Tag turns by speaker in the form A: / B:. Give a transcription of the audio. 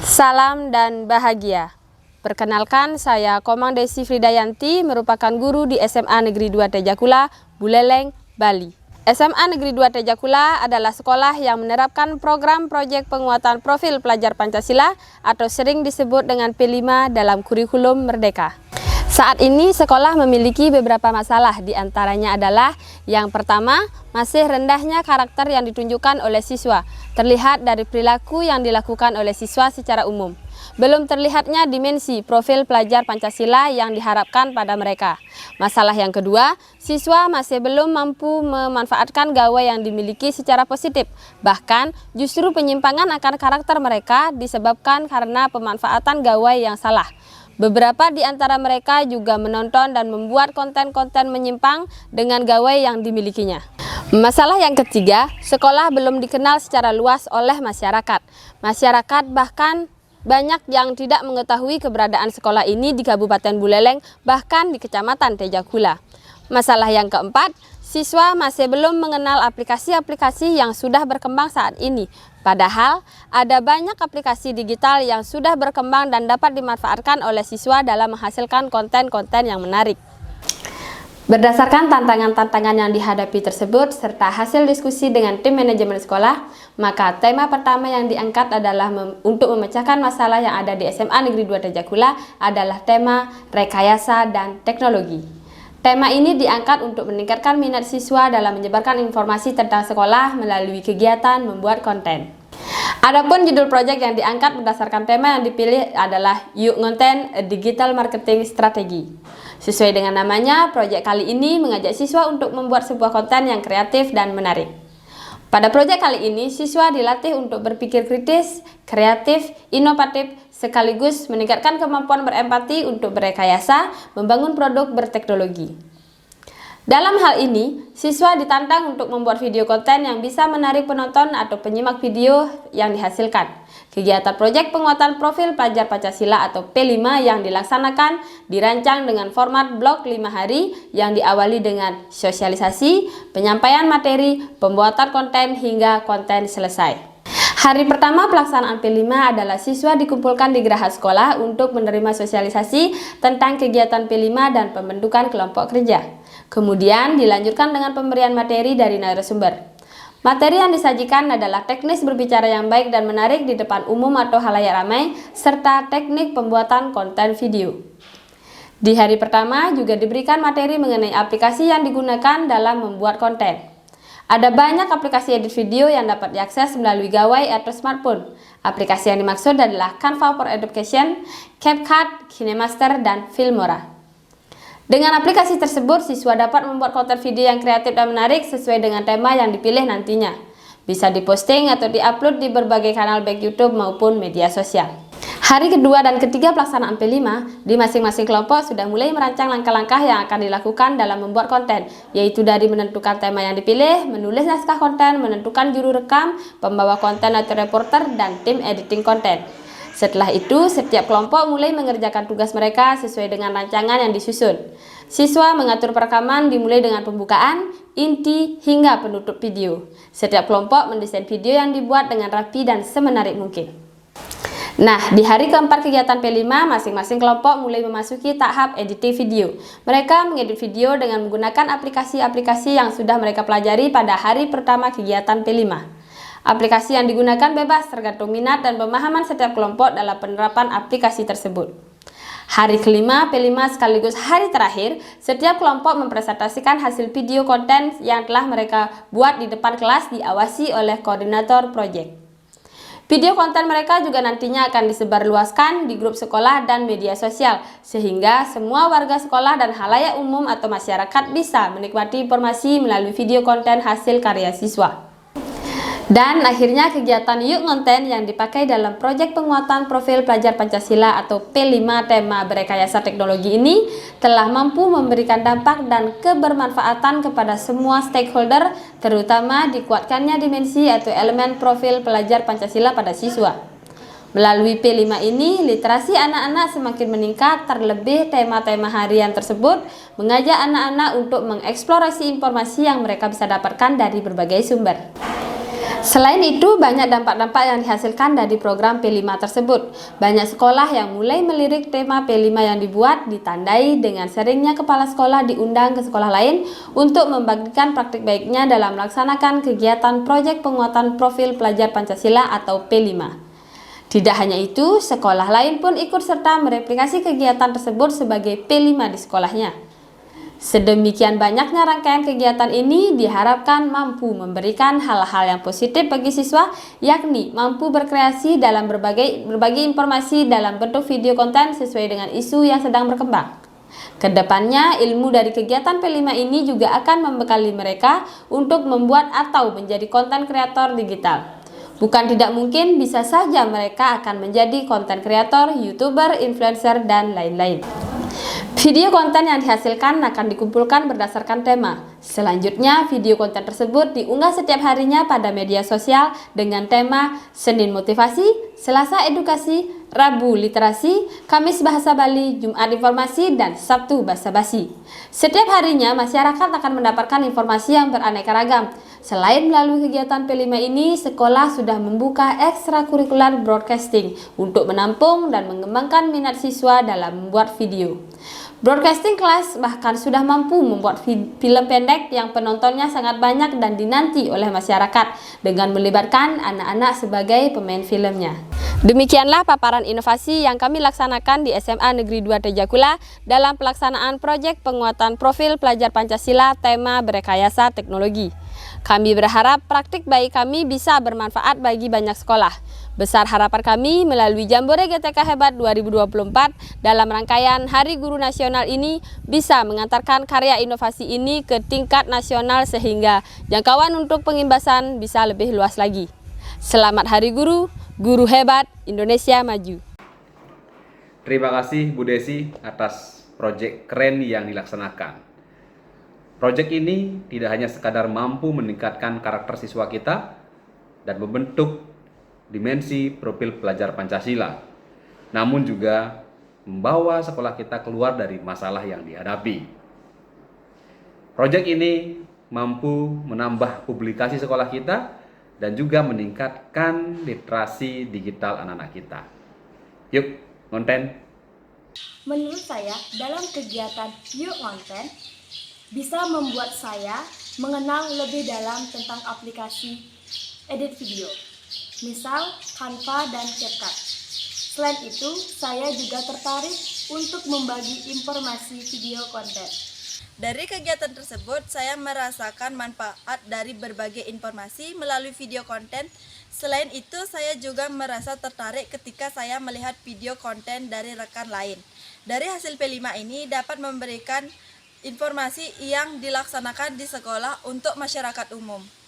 A: Salam dan bahagia. Perkenalkan, saya Komang Desi Fridayanti, merupakan guru di SMA Negeri 2 Tejakula, Buleleng, Bali. SMA Negeri 2 Tejakula adalah sekolah yang menerapkan program proyek penguatan profil pelajar Pancasila atau sering disebut dengan P5 dalam kurikulum Merdeka. Saat ini sekolah memiliki beberapa masalah, di antaranya adalah yang pertama, masih rendahnya karakter yang ditunjukkan oleh siswa, terlihat dari perilaku yang dilakukan oleh siswa secara umum. Belum terlihatnya dimensi profil pelajar Pancasila yang diharapkan pada mereka. Masalah yang kedua, siswa masih belum mampu memanfaatkan gawai yang dimiliki secara positif. Bahkan, justru penyimpangan akan karakter mereka disebabkan karena pemanfaatan gawai yang salah. Beberapa di antara mereka juga menonton dan membuat konten-konten menyimpang dengan gawai yang dimilikinya. Masalah yang ketiga, sekolah belum dikenal secara luas oleh masyarakat. Masyarakat bahkan banyak yang tidak mengetahui keberadaan sekolah ini di Kabupaten Buleleng, bahkan di Kecamatan Tejakula. Masalah yang keempat, siswa masih belum mengenal aplikasi-aplikasi yang sudah berkembang saat ini. Padahal, ada banyak aplikasi digital yang sudah berkembang dan dapat dimanfaatkan oleh siswa dalam menghasilkan konten-konten yang menarik. Berdasarkan tantangan-tantangan yang dihadapi tersebut, serta hasil diskusi dengan tim manajemen sekolah, maka tema pertama yang diangkat adalah untuk memecahkan masalah yang ada di SMA Negeri 2 Tejakula adalah tema rekayasa dan teknologi. Tema ini diangkat untuk meningkatkan minat siswa dalam menyebarkan informasi tentang sekolah melalui kegiatan membuat konten. Adapun judul proyek yang diangkat berdasarkan tema yang dipilih adalah Yuk Ngonten Digital Marketing Strategi. Sesuai dengan namanya, proyek kali ini mengajak siswa untuk membuat sebuah konten yang kreatif dan menarik. Pada proyek kali ini, siswa dilatih untuk berpikir kritis, kreatif, inovatif, sekaligus meningkatkan kemampuan berempati untuk berekayasa, membangun produk berteknologi. Dalam hal ini, siswa ditantang untuk membuat video konten yang bisa menarik penonton atau penyimak video yang dihasilkan. Kegiatan proyek penguatan profil pelajar Pancasila atau P5 yang dilaksanakan dirancang dengan format blok 5 hari yang diawali dengan sosialisasi, penyampaian materi, pembuatan konten hingga konten selesai. Hari pertama pelaksanaan P5 adalah siswa dikumpulkan di geraha sekolah untuk menerima sosialisasi tentang kegiatan P5 dan pembentukan kelompok kerja. Kemudian dilanjutkan dengan pemberian materi dari narasumber. Materi yang disajikan adalah teknis berbicara yang baik dan menarik di depan umum atau halayak ramai, serta teknik pembuatan konten video. Di hari pertama juga diberikan materi mengenai aplikasi yang digunakan dalam membuat konten. Ada banyak aplikasi edit video yang dapat diakses melalui gawai atau smartphone. Aplikasi yang dimaksud adalah Canva for Education, CapCut, KineMaster, dan Filmora. Dengan aplikasi tersebut, siswa dapat membuat konten video yang kreatif dan menarik sesuai dengan tema yang dipilih nantinya. Bisa diposting atau diupload di berbagai kanal baik YouTube maupun media sosial. Hari kedua dan ketiga pelaksanaan P5, di masing-masing kelompok sudah mulai merancang langkah-langkah yang akan dilakukan dalam membuat konten, yaitu dari menentukan tema yang dipilih, menulis naskah konten, menentukan juru rekam, pembawa konten atau reporter, dan tim editing konten. Setelah itu, setiap kelompok mulai mengerjakan tugas mereka sesuai dengan rancangan yang disusun. Siswa mengatur perekaman dimulai dengan pembukaan, inti, hingga penutup video. Setiap kelompok mendesain video yang dibuat dengan rapi dan semenarik mungkin. Nah, di hari keempat kegiatan P5, masing-masing kelompok mulai memasuki tahap editing video. Mereka mengedit video dengan menggunakan aplikasi-aplikasi yang sudah mereka pelajari pada hari pertama kegiatan P5. Aplikasi yang digunakan bebas tergantung minat dan pemahaman setiap kelompok dalam penerapan aplikasi tersebut. Hari kelima P5 sekaligus hari terakhir, setiap kelompok mempresentasikan hasil video konten yang telah mereka buat di depan kelas diawasi oleh koordinator proyek. Video konten mereka juga nantinya akan disebarluaskan di grup sekolah dan media sosial, sehingga semua warga sekolah dan halayak umum atau masyarakat bisa menikmati informasi melalui video konten hasil karya siswa. Dan akhirnya kegiatan Yuk Ngonten yang dipakai dalam proyek penguatan profil pelajar Pancasila atau P5 tema berekayasa teknologi ini telah mampu memberikan dampak dan kebermanfaatan kepada semua stakeholder, terutama dikuatkannya dimensi atau elemen profil pelajar Pancasila pada siswa. Melalui P5 ini, literasi anak-anak semakin meningkat, terlebih tema-tema harian tersebut mengajak anak-anak untuk mengeksplorasi informasi yang mereka bisa dapatkan dari berbagai sumber. Selain itu, banyak dampak-dampak yang dihasilkan dari program P5 tersebut. Banyak sekolah yang mulai melirik tema P5 yang dibuat, ditandai dengan seringnya kepala sekolah diundang ke sekolah lain untuk membagikan praktik baiknya dalam melaksanakan kegiatan proyek penguatan profil pelajar Pancasila atau P5. Tidak hanya itu, sekolah lain pun ikut serta mereplikasi kegiatan tersebut sebagai P5 di sekolahnya. Sedemikian banyaknya rangkaian kegiatan ini diharapkan mampu memberikan hal-hal yang positif bagi siswa, yakni mampu berkreasi dalam berbagi informasi dalam bentuk video konten sesuai dengan isu yang sedang berkembang. Kedepannya, ilmu dari kegiatan P5 ini juga akan membekali mereka untuk membuat atau menjadi konten kreator digital. Bukan tidak mungkin bisa saja mereka akan menjadi konten kreator, YouTuber, influencer, dan lain-lain. Video konten yang dihasilkan akan dikumpulkan berdasarkan tema. Selanjutnya, video konten tersebut diunggah setiap harinya pada media sosial dengan tema Senin Motivasi, Selasa Edukasi, Rabu Literasi, Kamis Bahasa Bali, Jumat Informasi, dan Sabtu Basa Basi. Setiap harinya, masyarakat akan mendapatkan informasi yang beraneka ragam. Selain melalui kegiatan P5 ini, sekolah sudah membuka ekstrakurikuler broadcasting untuk menampung dan mengembangkan minat siswa dalam membuat video. Broadcasting Class bahkan sudah mampu membuat film pendek yang penontonnya sangat banyak dan dinanti oleh masyarakat dengan melibatkan anak-anak sebagai pemain filmnya. Demikianlah paparan inovasi yang kami laksanakan di SMA Negeri 2 Tejakula dalam pelaksanaan proyek penguatan profil pelajar Pancasila tema Berekayasa Teknologi. Kami berharap praktik baik kami bisa bermanfaat bagi banyak sekolah. Besar harapan kami melalui Jambore GTK Hebat 2024 dalam rangkaian Hari Guru Nasional ini bisa mengantarkan karya inovasi ini ke tingkat nasional sehingga jangkauan untuk pengimbasan bisa lebih luas lagi. Selamat Hari Guru, Guru Hebat, Indonesia Maju.
B: Terima kasih Bu Desi atas proyek keren yang dilaksanakan. Proyek ini tidak hanya sekadar mampu meningkatkan karakter siswa kita dan membentuk dimensi profil pelajar Pancasila, namun juga membawa sekolah kita keluar dari masalah yang dihadapi. Proyek ini mampu menambah publikasi sekolah kita dan juga meningkatkan literasi digital anak-anak kita. Yuk, konten.
C: Menurut saya, dalam kegiatan Yuk Konten bisa membuat saya mengenal lebih dalam tentang aplikasi edit video, misal Canva dan CapCut. Selain itu, saya juga tertarik untuk membagi informasi video konten.
D: Dari kegiatan tersebut, saya merasakan manfaat dari berbagai informasi melalui video konten. Selain itu, saya juga merasa tertarik ketika saya melihat video konten dari rekan lain. Dari hasil P5 ini dapat memberikan informasi yang dilaksanakan di sekolah untuk masyarakat umum.